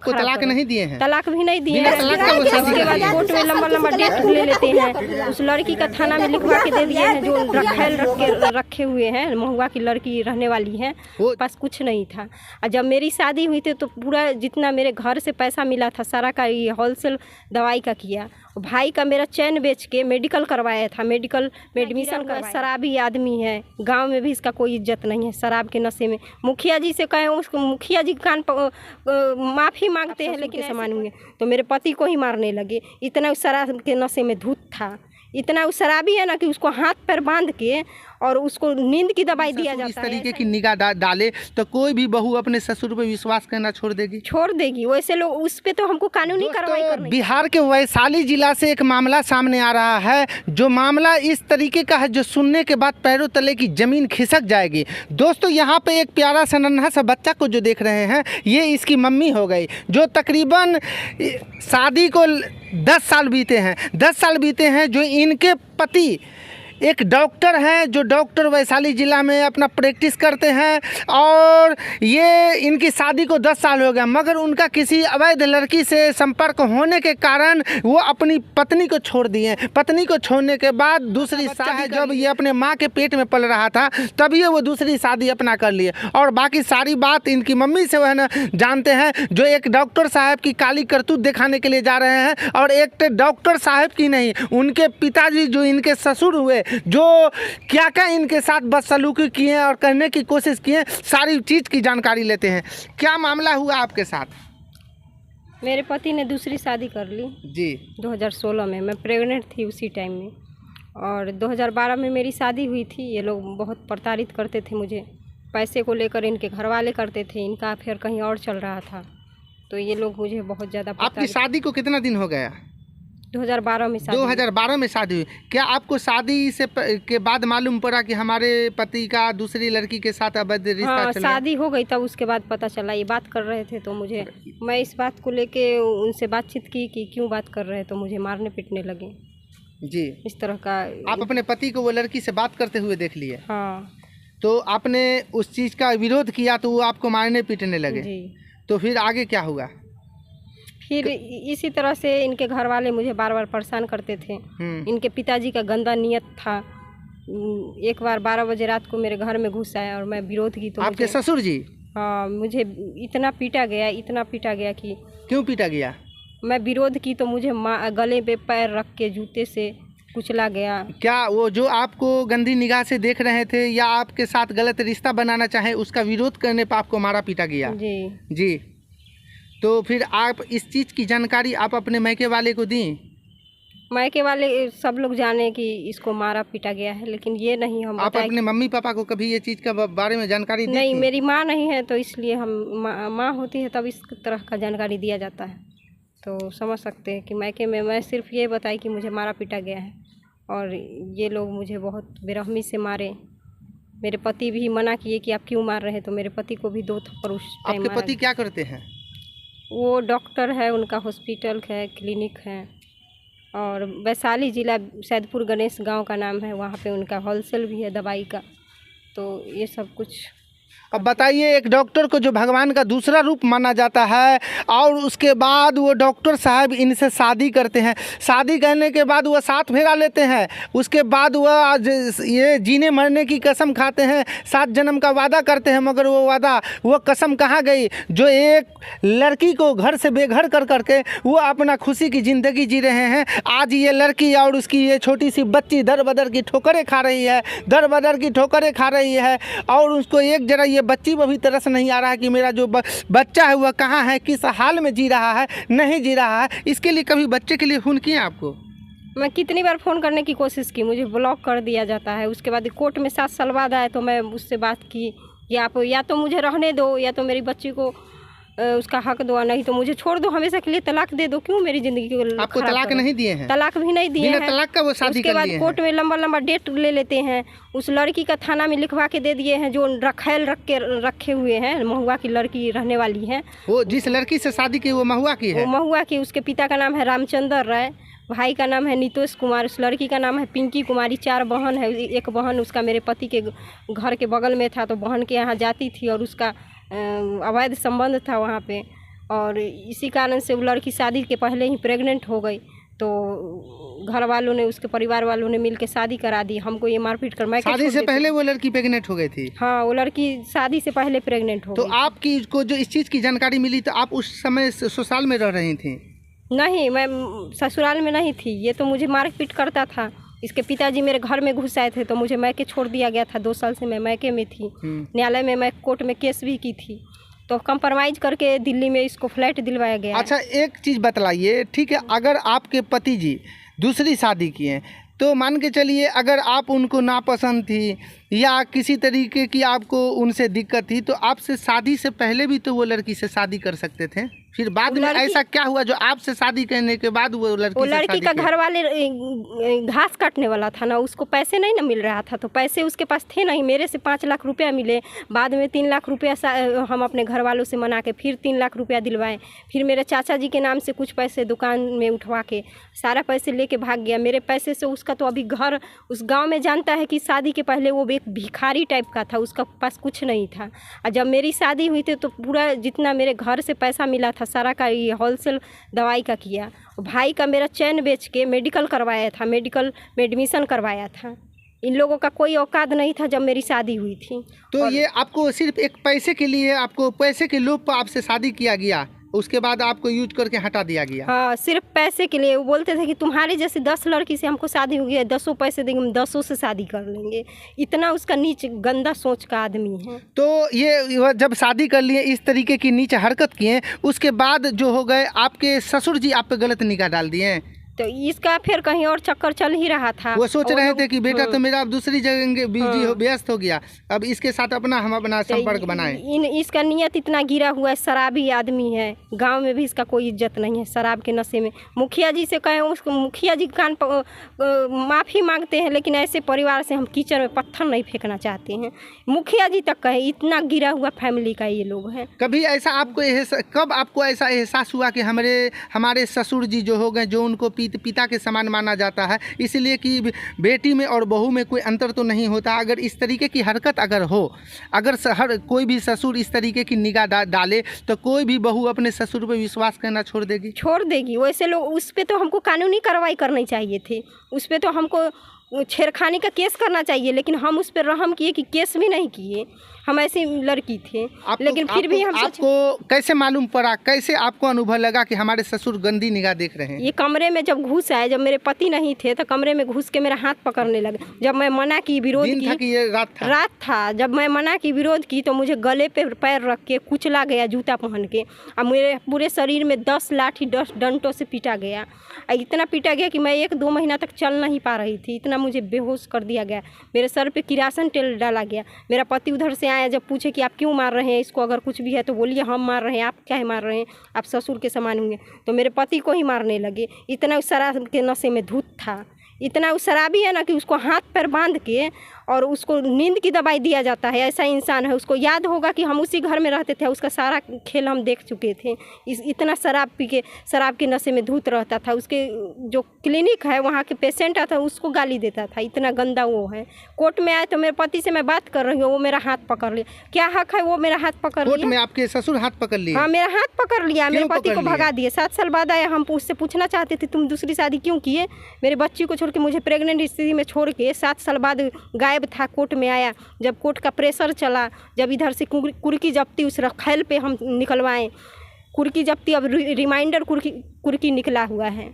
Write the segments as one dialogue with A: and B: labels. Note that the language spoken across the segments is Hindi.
A: आपको तलाक नहीं दिए हैं?
B: तलाक भी नहीं दिए हैं। उसके बाद कोर्ट में लंबा डेट ले लेते हैं। उस लड़की का थाना में लिखवा के दे दिए हैं, जो रखे हुए हैं, महुआ की लड़की रहने वाली है, पास कुछ नहीं था। और जब मेरी शादी हुई थी तो पूरा जितना मेरे घर से पैसा मिला था सारा का ये होलसेल दवाई का किया। भाई का मेरा चैन बेच के मेडिकल करवाया था, मेडिकल में एडमिशन का। शराबी आदमी है, गांव में भी इसका कोई इज्जत नहीं है। शराब के नशे में मुखिया जी से कहें, उसको मुखिया जी कान माफ़ी मांगते हैं, लेकिन ऐसे मानूंगे तो मेरे पति को ही मारने लगे। इतना उस शराब के नशे में धुत था, इतना उस शराबी है ना कि उसको हाथ पैर बांध के और उसको नींद की दवाई दिया जाता है।
A: इस तरीके की निगाह डाले तो कोई भी बहू अपने ससुर पे विश्वास करना छोड़ देगी।
B: वैसे लोग उस पे तो हमको कानूनी कार्रवाई करनी।
A: बिहार के वैशाली जिला से एक मामला सामने आ रहा है, जो मामला इस तरीके का है जो सुनने के बाद पैरों तले की जमीन खिसक जाएगी। दोस्तों, यहाँ पे एक प्यारा सा नन्हा सा बच्चा को जो देख रहे हैं, ये इसकी मम्मी हो गई, जो तकरीबन शादी को 10 साल बीते हैं। 10 साल बीते हैं जो इनके पति एक डॉक्टर हैं, जो डॉक्टर वैशाली ज़िला में अपना प्रैक्टिस करते हैं, और ये इनकी शादी को 10 साल हो गया, मगर उनका किसी अवैध लड़की से संपर्क होने के कारण वो अपनी पत्नी को छोड़ दिए। पत्नी को छोड़ने के बाद दूसरी शादी, जब ये अपने माँ के पेट में पल रहा था तभी वो दूसरी शादी अपना कर लिए। और बाकी सारी बात इनकी मम्मी से वह ना जानते हैं, जो एक डॉक्टर साहब की काली करतूत दिखाने के लिए जा रहे हैं। और एक डॉक्टर साहब की नहीं, उनके पिताजी जो इनके ससुर हुए, जो क्या क्या इनके साथ बदसलूकी किए और करने की कोशिश किए, सारी चीज़ की जानकारी लेते हैं। क्या मामला हुआ आपके साथ?
B: मेरे पति ने दूसरी शादी कर ली
A: जी
B: 2016 में। मैं प्रेग्नेंट थी उसी टाइम में, और 2012 में मेरी शादी हुई थी। ये लोग बहुत प्रताड़ित करते थे मुझे, पैसे को लेकर इनके घर वाले करते थे। इनका अफेयर कहीं और चल रहा था, तो ये लोग मुझे बहुत ज़्यादा।
A: आपकी शादी को कितना दिन हो गया?
B: 2012 में शादी।
A: 2012 में शादी हुई। क्या आपको शादी से के बाद मालूम पड़ा कि हमारे पति का दूसरी लड़की के साथ अवैध रिश्ता
B: हाँ,
A: चल रहा है?
B: शादी हो गई तब उसके बाद पता चला। ये बात कर रहे थे तो मुझे, मैं इस बात को लेके उनसे बातचीत की कि क्यों बात कर रहे हैं, तो मुझे मारने पीटने लगे
A: जी।
B: इस तरह का।
A: आप अपने पति को वो लड़की से बात करते हुए देख लिए?
B: हाँ।
A: तो आपने उस चीज़ का विरोध किया तो वो आपको मारने पीटने लगे
B: जी।
A: तो फिर आगे क्या हुआ?
B: फिर इसी तरह से इनके घर वाले मुझे बार बार परेशान करते थे। इनके पिताजी का गंदा नियत था। एक बार 12 बजे रात को मेरे घर में घुस आया और मैं विरोध की तो
A: आपके ससुर जी?
B: हाँ, मुझे इतना पीटा गया कि।
A: क्यों पीटा गया?
B: मैं विरोध की तो मुझे गले पे पैर रख के जूते से कुचला गया।
A: क्या वो जो आपको गंदी निगाह से देख रहे थे या आपके साथ गलत रिश्ता बनाना चाहे, उसका विरोध करने पर आपको मारा पीटा गया? जी। तो फिर आप इस चीज़ की जानकारी आप अपने मायके वाले को दी?
B: मायके वाले सब लोग जाने कि इसको मारा पीटा गया है, लेकिन ये नहीं हम।
A: आप अपने मम्मी पापा को कभी ये चीज़ का बारे में जानकारी दी?
B: नहीं, मेरी माँ नहीं है तो इसलिए हम, माँ होती है तब इस तरह का जानकारी दिया जाता है। तो समझ सकते हैं कि मायके में मैं सिर्फ ये बताई कि मुझे मारा पीटा गया है, और ये लोग मुझे बहुत बेरहमी से मारे। मेरे पति भी मना किए कि आप क्यों मार रहे हैं, तो मेरे पति को भी 2 थप्पड़ उस टाइम।
A: आपके पति क्या करते हैं?
B: वो डॉक्टर है, उनका हॉस्पिटल है, क्लिनिक है, और वैशाली ज़िला सैदपुर गणेश गांव का नाम है, वहाँ पे उनका होलसेल भी है दवाई का। तो ये सब कुछ।
A: अब बताइए, एक डॉक्टर को जो भगवान का दूसरा रूप माना जाता है, और उसके बाद वो डॉक्टर साहब इनसे शादी करते हैं। शादी करने के बाद वह 7 फेरा लेते हैं। उसके बाद वह ये जीने मरने की कसम खाते हैं, 7 जन्म का वादा करते हैं, मगर वो कसम कहाँ गई? जो एक लड़की को घर से बेघर कर करके वो अपना खुशी की ज़िंदगी जी रहे हैं, आज ये लड़की और उसकी ये छोटी सी बच्ची दर बदर की ठोकरें खा रही है, और उसको एक जरा ये बच्ची पर भी तरस नहीं आ रहा है कि मेरा जो बच्चा है वह कहाँ है, किस हाल में जी रहा है, नहीं जी रहा है। इसके लिए कभी बच्चे के लिए फ़ोन किए आपको?
B: मैं कितनी बार फ़ोन करने की कोशिश की, मुझे ब्लॉक कर दिया जाता है। उसके बाद कोर्ट में 7 साल बाद आए तो मैं उससे बात की कि आप या तो मुझे रहने दो, या तो मेरी बच्ची को उसका हक दो, नहीं तो मुझे छोड़ दो, हमेशा के लिए तलाक दे दो। क्यों मेरी ज़िंदगी को?
A: आपको तलाक नहीं दिए हैं?
B: तलाक भी नहीं दिए हैं।
A: तलाक का वो शादी
B: उसके बाद कोर्ट में लंबा डेट ले लेते हैं। उस लड़की का थाना में लिखवा के दे दिए हैं, जो रखे हुए हैं, महुआ की लड़की रहने वाली है। वो
A: जिस लड़की से शादी की वो महुआ की है?
B: वो महुआ की। उसके पिता का नाम है रामचंद्र राय, भाई का नाम है नीतोष कुमार, उस लड़की का नाम है पिंकी कुमारी। 4 बहन है। एक बहन उसका मेरे पति के घर के बगल में था, तो बहन के यहाँ जाती थी और उसका अवैध संबंध था वहाँ पे। और इसी कारण से वो लड़की शादी के पहले ही प्रेग्नेंट हो गई। तो घर वालों ने, उसके परिवार वालों ने मिलकर शादी करा दी। हमको ये मारपीट कर मैं
A: शादी से पहले वो लड़की प्रेग्नेंट हो गई थी?
B: हाँ, वो लड़की शादी से पहले प्रेग्नेंट हो गई।
A: तो आपकी को जो इस चीज़ की जानकारी मिली तो आप उस समय ससुराल में रह रही थी? नहीं,
B: मैं ससुराल में नहीं थी। ये तो मुझे मारपीट करता था। इसके पिताजी मेरे घर में घुस आए थे तो मुझे मैके छोड़ दिया गया था। 2 साल से मैं मैके में थी। न्यायालय में मैं कोर्ट में केस भी की थी, तो कंप्रोमाइज़ करके दिल्ली में इसको फ्लैट दिलवाया गया।
A: अच्छा, एक चीज़ बतलाइए, ठीक है, अगर आपके पति जी दूसरी शादी किए तो मान के चलिए अगर आप उनको नापसंद थी या किसी तरीके की आपको उनसे दिक्कत थी तो आपसे शादी से पहले भी तो वो लड़की से शादी कर सकते थे। फिर बाद में ऐसा क्या हुआ जो आपसे शादी करने के बाद वो लड़की
B: का घर वाले घास काटने वाला था ना, उसको पैसे नहीं ना मिल रहा था, तो पैसे उसके पास थे नहीं। मेरे से 5 लाख रुपया मिले, बाद में 3 लाख रुपया हम अपने घर वालों से मना के फिर 3 लाख रुपया दिलवाए। फिर मेरे चाचा जी के नाम से कुछ पैसे दुकान में उठवा के सारा पैसे लेके भाग गया। मेरे पैसे से उसका तो अभी घर उस गाँव में जानता है कि शादी के पहले वो एक भिखारी टाइप का था, उसका पास कुछ नहीं था। और जब मेरी शादी हुई थी तो पूरा जितना मेरे घर से पैसा मिला था सारा का ये होलसेल दवाई का किया। भाई का मेरा चैन बेच के मेडिकल करवाया था, मेडिकल में एडमिशन करवाया था। इन लोगों का कोई औकात नहीं था जब मेरी शादी हुई थी।
A: तो ये आपको सिर्फ एक पैसे के लिए, आपको पैसे के लोभ पर आपसे शादी किया गया, उसके बाद आपको यूज करके हटा दिया गया?
B: हाँ, सिर्फ पैसे के लिए। वो बोलते थे कि तुम्हारे जैसे 10 लड़की से हमको शादी हुई है, 10 पैसे देंगे, हम 10 से शादी कर लेंगे। इतना उसका नीच गंदा सोच का आदमी है।
A: तो ये जब शादी कर लिए, इस तरीके की नीच हरकत किए, उसके बाद जो हो गए आपके ससुर जी आप पे गलत निगाह डाल दिए।
B: तो इसका फिर कहीं और चक्कर चल ही रहा था।
A: वो सोच रहे थे कि बेटा तो मेरा अब दूसरी जगह बिजी हो, व्यस्त हो गया, अब इसके साथ हम अपना संपर्क बनाएं।
B: इसका नियत इतना गिरा हुआ है, शराबी आदमी है। गांव में भी इसका कोई इज्जत नहीं है, शराब के नशे में। मुखिया जी से कहें, उसको मुखिया जी कान पर माफ़ी मांगते हैं, लेकिन ऐसे परिवार से हम कीचड़ में पत्थर नहीं फेंकना चाहते हैं। मुखिया जी तक कहें, इतना गिरा हुआ फैमिली का ये लोग हैं।
A: कभी ऐसा आपको कब आपको ऐसा एहसास हुआ कि हमारे ससुर जी जो हो गए, जो उनको पिता के समान माना जाता है, इसलिए कि बेटी में और बहू में कोई अंतर तो नहीं होता, अगर इस तरीके की हरकत अगर हो, अगर कोई भी ससुर इस तरीके की निगाह डाले तो कोई भी बहू अपने ससुर पर विश्वास करना छोड़ देगी?
B: वैसे लोग उस पर तो हमको कानूनी कार्रवाई करनी चाहिए थी, उस पर तो हमको छेड़खानी का केस करना चाहिए, लेकिन हम उस पर रहम किए कि केस भी नहीं किए। हम ऐसी लड़की थे, लेकिन फिर भी हम
A: आपको कैसे मालूम पड़ा, कैसे आपको अनुभव लगा कि हमारे ससुर गंदी निगाह देख रहे हैं?
B: ये कमरे में जब घुस आए, जब मेरे पति नहीं थे तो कमरे में घुस के मेरा हाथ पकड़ने लगे। जब मैं मना की, विरोध की,
A: ये रात था,
B: जब मैं मना की, विरोध की, तो मुझे गले पे पैर रख के कुचला गया जूता पहन के, और मेरे पूरे शरीर में 10 लाठी 10 डंटों से पीटा गया। इतना पीटा गया कि मैं 1-2 महीना तक चल नहीं पा रही थी, इतना मुझे बेहोश कर दिया गया। मेरे सर पे किरासन तेल डाला गया। मेरा पति उधर से आया, जब पूछे कि आप क्यों मार रहे हैं इसको, अगर कुछ भी है तो बोलिए हम मार रहे हैं, आप क्या है मार रहे हैं, आप ससुर के समान होंगे। तो मेरे पति को ही मारने लगे। इतना उस शराब के नशे में धुत था, इतना उस शराबी है ना कि उसको हाथ पैर बांध के और उसको नींद की दवाई दिया जाता है। ऐसा इंसान है। उसको याद होगा कि हम उसी घर में रहते थे, उसका सारा खेल हम देख चुके थे। इतना शराब पी के, शराब के नशे में धुत रहता था। उसके जो क्लिनिक है वहाँ के पेशेंट आता उसको गाली देता था, इतना गंदा वो है। कोर्ट में आए तो मेरे पति से मैं बात कर रही हूँ, वो मेरा हाथ पकड़ लिया। क्या हक है वो मेरा हाथ पकड़ लिया?
A: कोर्ट में आपके ससुर हाथ पकड़ लिए?
B: हाँ, मेरा हाथ पकड़ लिया, मेरे पति को भगा दिए। 7 साल बाद आया, हम उससे पूछना चाहते थे तुम दूसरी शादी क्यों किए? मेरे बच्ची को छोड़ के, मुझे प्रेग्नेंट स्थिति में छोड़ के 7 साल बाद गायब था। कोर्ट में आया, जब कोर्ट का प्रेशर चला, जब इधर से कुर्की जब्ती उस रखेल पे हम निकलवाएं, कुर्की जब्ती, अब रिमाइंडर कुर्की निकला हुआ है,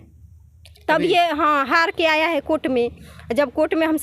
B: तब ये हाँ हार के आया है कोर्ट में। जब कोर्ट में हम